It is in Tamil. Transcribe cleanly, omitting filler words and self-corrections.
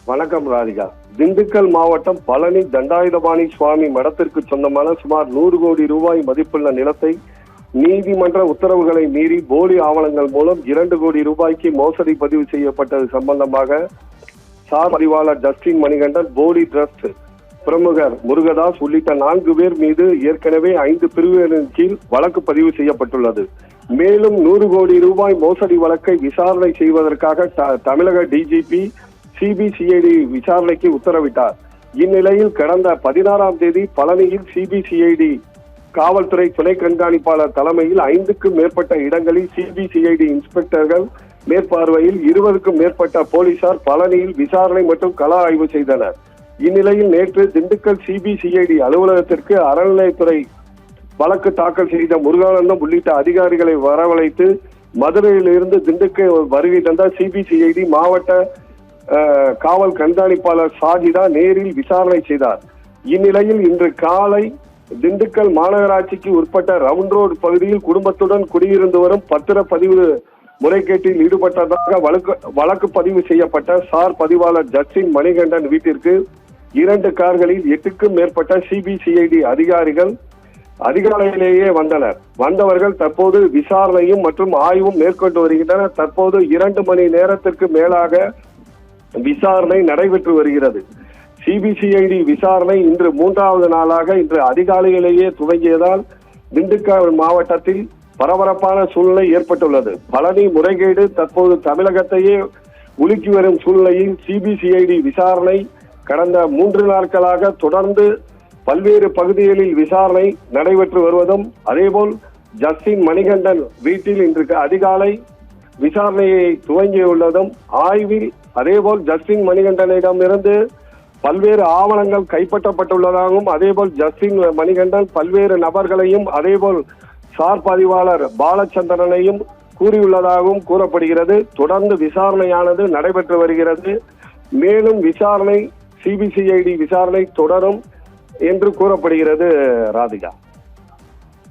வணக்கம் ராதிகா. திண்டுக்கல் மாவட்டம் பழனி தண்டாயுதபாணி சுவாமி மடத்திற்கு சொந்தமான சுமார் 100 கோடி ரூபாய் மதிப்புள்ள நிலத்தை நீதிமன்ற உத்தரவுகளை மீறி போலி ஆவணங்கள் மூலம் 2 கோடி ரூபாய்க்கு மோசடி பதிவு செய்யப்பட்டது சம்பந்தமாக சார் பதிவாளர் ஜஸ்டின் மணிகண்டன், போலி டிரஸ்ட் பிரமுகர் முருகதாஸ் உள்ளிட்ட 4 பேர் மீது ஏற்கனவே 5 பிரிவுகளின் கீழ் வழக்கு பதிவு செய்யப்பட்டுள்ளது. மேலும் 100 கோடி ரூபாய் மோசடி வழக்கை விசாரணை செய்வதற்காக தமிழக டிஜிபி சிபிசிஐடி விசாரணைக்கு உத்தரவிட்டார். இந்நிலையில் கடந்த 16ஆம் தேதி பழனியில் சிபிசிஐடி காவல்துறை துணை கண்காணிப்பாளர் தலைமையில் 5க்கும் மேற்பட்ட இடங்களில் சிபிசிஐடி இன்ஸ்பெக்டர்கள் மேற்பார்வையில் 20க்கும் மேற்பட்ட போலீசார் பழனியில் விசாரணை மற்றும் கள ஆய்வு செய்தனர். இந்நிலையில் நேற்று திண்டுக்கல் சிபிசிஐடி அலுவலகத்திற்கு அறநிலையத்துறை வழக்கு தாக்கல் செய்த முருகானந்தம் உள்ளிட்ட அதிகாரிகளை வரவழைத்து மதுரையிலிருந்து திண்டுக்கல் வருகை தந்த சிபிசிஐடி மாவட்ட காவல் கண்காணிப்பாளர் சாஜிதா நேரில் விசாரணை செய்தார். இந்நிலையில் இன்று காலை திண்டுக்கல் மாநகராட்சிக்கு உட்பட்ட ரவுண்ட் ரோடு பகுதியில் குடும்பத்துடன் குடியிருந்து வரும் பத்திரப்பதிவு முறைகேட்டில் ஈடுபட்டதாக வழக்கு பதிவு செய்யப்பட்ட சார் பதிவாளர் ஜஸ்டின் மணிகண்டன் வீட்டிற்கு 2 கார்களில் 8க்கும் மேற்பட்ட சிபிசிஐடி அதிகாரிகள் அதிகாலையிலேயே வந்தனர். வந்தவர்கள் தற்போது விசாரணையும் மற்றும் ஆய்வும் மேற்கொண்டு வருகின்றனர். தற்போது 2 மணி நேரத்திற்கு மேலாக விசாரணை நடைபெற்று வருகிறது. சிபிசிஐடி விசாரணை இன்று 3வது நாளாக இன்று அதிகாலையிலேயே துவங்கியதால் திண்டுக்கல் மாவட்டத்தில் பரபரப்பான சூழ்நிலை ஏற்பட்டுள்ளது. பழனி முறைகேடு தற்போது தமிழகத்தையே உலுக்கி வரும் சூழ்நிலையில் சிபிசிஐடி விசாரணை கடந்த 3 நாட்களாக தொடர்ந்து பல்வேறு பகுதிகளில் விசாரணை நடைபெற்று வருவதும், அதேபோல் ஜஸ்டின் மணிகண்டன் வீட்டில் இன்று அதிகாலை விசாரணையை துவங்கியுள்ளதும், ஆய்வில் அதேபோல் ஜஸ்டின் மணிகண்டனிடமிருந்து பல்வேறு ஆவணங்கள் கைப்பற்றப்பட்டுள்ளதாகவும், அதேபோல் ஜஸ்டின் மணிகண்டன் பல்வேறு நபர்களையும் அதேபோல் சார் பதிவாளர் பாலச்சந்திரனையும் கூறியுள்ளதாகவும் கூறப்படுகிறது. தொடர்ந்து விசாரணையானது நடைபெற்று வருகிறது. மேலும் விசாரணை சிபிசிஐடி விசாரணை தொடரும் என்று கூறப்படுகிறது. ராதிகா.